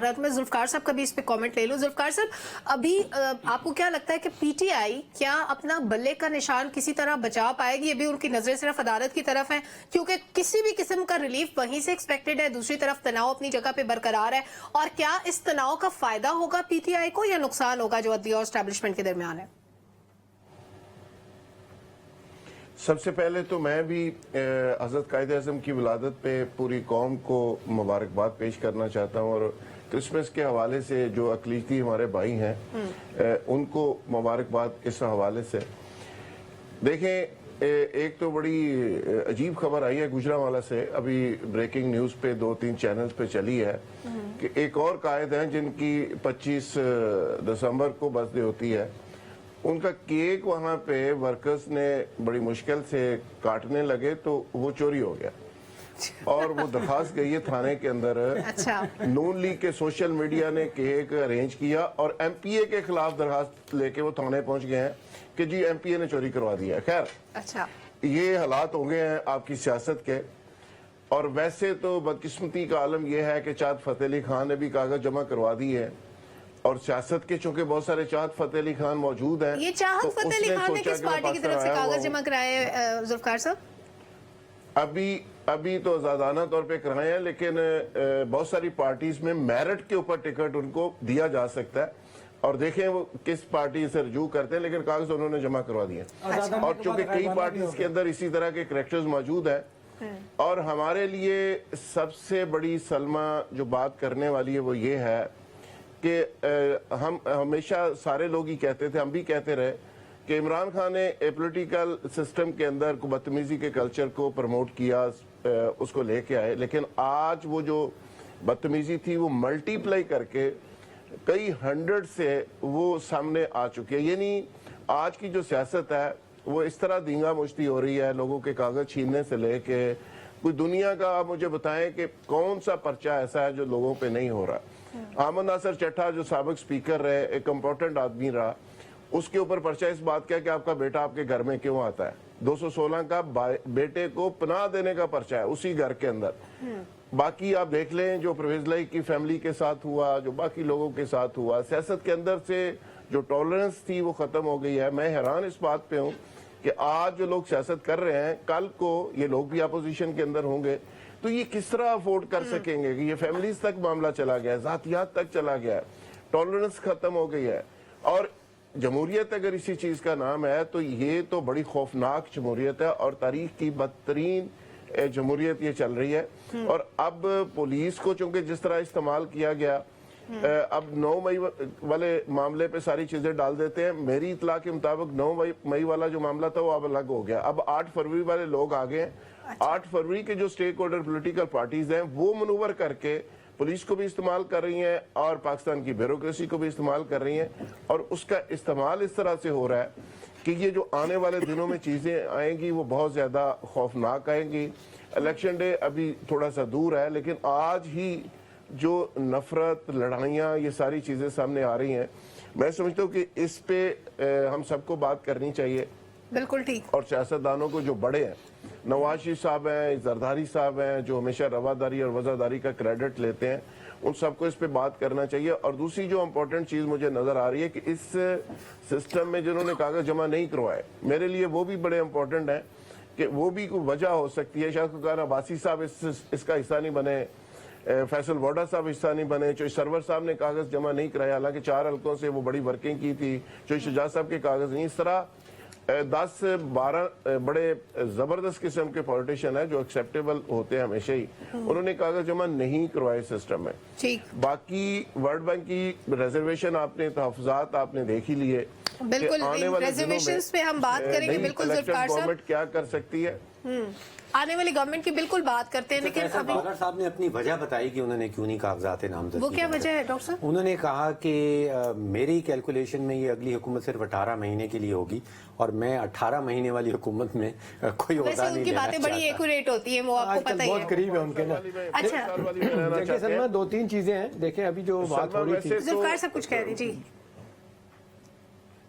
رات میں ذوالفقار صاحب کا بھی اس پہ کامنٹ لے لوں. ذوالفقار صاحب, ابھی آپ کو کیا لگتا ہے کہ پی ٹی آئی کیا اپنا بلے کا نشان کسی طرح بچا پائے گی؟ ابھی ان کی نظریں صرف عدالت کی طرف ہیں, کیونکہ کسی بھی قسم کا ریلیف وہیں سے ایکسپیکٹڈ ہے, دوسری طرف تناؤ اپنی جگہ پہ برقرار ہے. اور کیا اس تناؤ کا فائدہ ہوگا پی ٹی آئی کو یا نقصان ہوگا جو عدلیہ اور اسٹیبلشمنٹ کے درمیان ہے؟ سب سے پہلے تو میں بھی حضرت قائد اعظم کی ولادت پہ پوری قوم کو مبارکباد پیش کرنا چاہتا ہوں, اور کرسمس کے حوالے سے جو اقلیتی ہمارے بھائی ہیں ان کو مبارکباد اس حوالے سے. دیکھیں, ایک تو بڑی عجیب خبر آئی ہے گجرانوالہ سے, ابھی بریکنگ نیوز پہ 2-3 چینلز پہ چلی ہے کہ ایک اور قائد ہیں جن کی 25 دسمبر کو برتھ ڈے ہوتی ہے, ان کا کیک وہاں پہ ورکرز نے بڑی مشکل سے کاٹنے لگے تو وہ چوری ہو گیا, اور وہ درخواست گئی ہے تھانے کے اندر. نون لیگ کے سوشل میڈیا نے کیک ارینج کیا اور ایم پی اے کے خلاف درخواست لے کے وہ تھانے پہنچ گئے ہیں کہ جی ایم پی اے نے چوری کروا دیا ہے. خیر, یہ حالات ہو گئے ہیں آپ کی سیاست کے. اور ویسے تو بدقسمتی کا عالم یہ ہے کہ چاہت فتح علی خان نے بھی کاغذ جمع کروا دی ہے, اور سیاست کے چونکہ بہت سارے چاہت فتح علی خان موجود ہیں. یہ چاہت فتح علی خان نے کس پارٹی کی طرف سے کاغذ جمع کرائے ذوالفقار صاحب؟ ابھی تو آزادانہ طور پہ کرائے ہیں, لیکن بہت ساری پارٹیز میں میرٹ کے اوپر ٹکٹ ان کو دیا جا سکتا ہے, اور دیکھیں وہ کس پارٹی سے رجوع کرتے ہیں, لیکن کاغذ انہوں نے جمع کروا دیے. اور چونکہ کئی پارٹیز کے اندر اسی طرح کے کریکٹرز موجود ہیں, اور ہمارے لیے سب سے بڑی سلمہ جو بات کرنے والی ہے وہ یہ ہے کہ ہم ہمیشہ سارے لوگ ہی کہتے تھے, ہم بھی کہتے رہے کہ عمران خان نے پولیٹیکل سسٹم کے اندر بدتمیزی کے کلچر کو پروموٹ کیا, اس کو لے کے آئے, لیکن آج وہ جو بدتمیزی تھی وہ ملٹی پلائی کر کے کئی 100 سے وہ سامنے آ چکی ہے. یعنی آج کی جو سیاست ہے وہ اس طرح دینگا مشتی ہو رہی ہے, لوگوں کے کاغذ چھیننے سے لے کے کوئی دنیا کا. آپ مجھے بتائیں کہ کون سا پرچہ ایسا ہے جو لوگوں پہ نہیں ہو رہا. احمد ناصر چٹھا جو سابق سپیکر رہے, ایک امپورٹنٹ آدمی رہا, اس کے اوپر پرچہ اس بات کیا کہ آپ کا بیٹا آپ کے گھر میں کیوں آتا ہے. 216 کا بیٹے کو پناہ دینے کا پرچہ ہے اسی گھر کے اندر. باقی آپ دیکھ لیں جو پرویز لائی کی فیملی کے ساتھ ہوا, جو باقی لوگوں کے ساتھ ہوا, سیاست کے اندر سے جو ٹالرنس تھی وہ ختم ہو گئی ہے. میں حیران اس بات پہ ہوں کہ آج جو لوگ سیاست کر رہے ہیں, کل کو یہ لوگ بھی اپوزیشن کے اندر ہوں گے تو یہ کس طرح افورڈ کر سکیں گے کہ یہ فیملیز تک معاملہ چلا گیا ہے, ذاتیات تک چلا گیا ہے, ٹالرنس ختم ہو گئی ہے. اور جمہوریت اگر اسی چیز کا نام ہے تو یہ تو بڑی خوفناک جمہوریت ہے, اور تاریخ کی بدترین جمہوریت یہ چل رہی ہے. اور اب پولیس کو چونکہ جس طرح استعمال کیا گیا, اب 9 مئی والے معاملے پہ ساری چیزیں ڈال دیتے ہیں. میری اطلاع کے مطابق 9 مئی والا جو معاملہ تھا وہ اب الگ ہو گیا. اب 8 فروری والے لوگ آ گئے ہیں. 8 فروری کے جو سٹیک ہولڈر پولیٹیکل پارٹیز ہیں وہ منور کر کے پولیس کو بھی استعمال کر رہی ہیں اور پاکستان کی بیوروکریسی کو بھی استعمال کر رہی ہیں, اور اس کا استعمال اس طرح سے ہو رہا ہے کہ یہ جو آنے والے دنوں میں چیزیں آئیں گی وہ بہت زیادہ خوفناک آئیں گی. الیکشن ڈے ابھی تھوڑا سا دور ہے, لیکن آج ہی جو نفرت, لڑائیاں, یہ ساری چیزیں سامنے آ رہی ہیں, میں سمجھتا ہوں کہ اس پہ ہم سب کو بات کرنی چاہیے. بالکل ٹھیک. اور سیاستدانوں کو جو بڑے ہیں, نواز شریف صاحب ہیں, زرداری صاحب ہیں, جو ہمیشہ رواداری اور وفاداری کا کریڈٹ لیتے ہیں, ان سب کو اس پہ بات کرنا چاہیے. اور دوسری جو امپورٹنٹ چیز مجھے نظر آ رہی ہے کہ اس سسٹم میں جنہوں نے کاغذ جمع نہیں کروائے, میرے لیے وہ بھی بڑے امپورٹنٹ ہیں کہ وہ بھی کوئی وجہ ہو سکتی ہے. شاید کوئی عباسی صاحب اس کا حصہ نہیں بنے, فیصل ووڈا صاحب حصہ نہیں بنے, چوئی سرور صاحب نے کاغذ جمع نہیں کرایا, حالانکہ 4 حلقوں سے وہ بڑی ورکنگ کی تھی, چوئی شجاع صاحب کے کاغذ نہیں. اس طرح 10-12 بڑے زبردست قسم کے پولیٹیشن ہیں جو ایکسیپٹیبل ہوتے ہیں ہمیشہ ہی, انہوں نے کاغذ جمع نہیں کروائے سسٹم میں. باقی ورلڈ بینک کی ریزرویشن آپ نے, تحفظات آپ نے دیکھ ہی لیے. بالکل, ریزرویشنز پہ ہم بات کریں گے. بالکل ذوالفقار صاحب, گورنمنٹ کیا کر سکتی ہے, آنے والی گورنمنٹ کی بالکل بات کرتے ہیں, لیکن ابھی صاحب نے اپنی وجہ بتائی کہ انہوں نے کیوں نہیں کاغذات نامزد. وہ کیا وجہ ہے ڈاکٹر صاحب؟ انہوں نے کہا کہ میری کیلکولیشن میں یہ اگلی حکومت صرف 18 مہینے کے لیے ہوگی, اور میں 18 مہینے والی حکومت میں کوئی عہدہ نہیں لینا چاہتا. ان کی باتیں بڑی ایکوریٹ ہوتی ہیں, وہ آپ کو پتہ ہی ہے, بہت قریب ہے ان کے نا. دیکھیں سلمہ, 2-3 چیزیں ہیں. دیکھیں ابھی جو بات ہو رہی تھی, ذوالفقار صاحب کچھ کہہ رہی. جی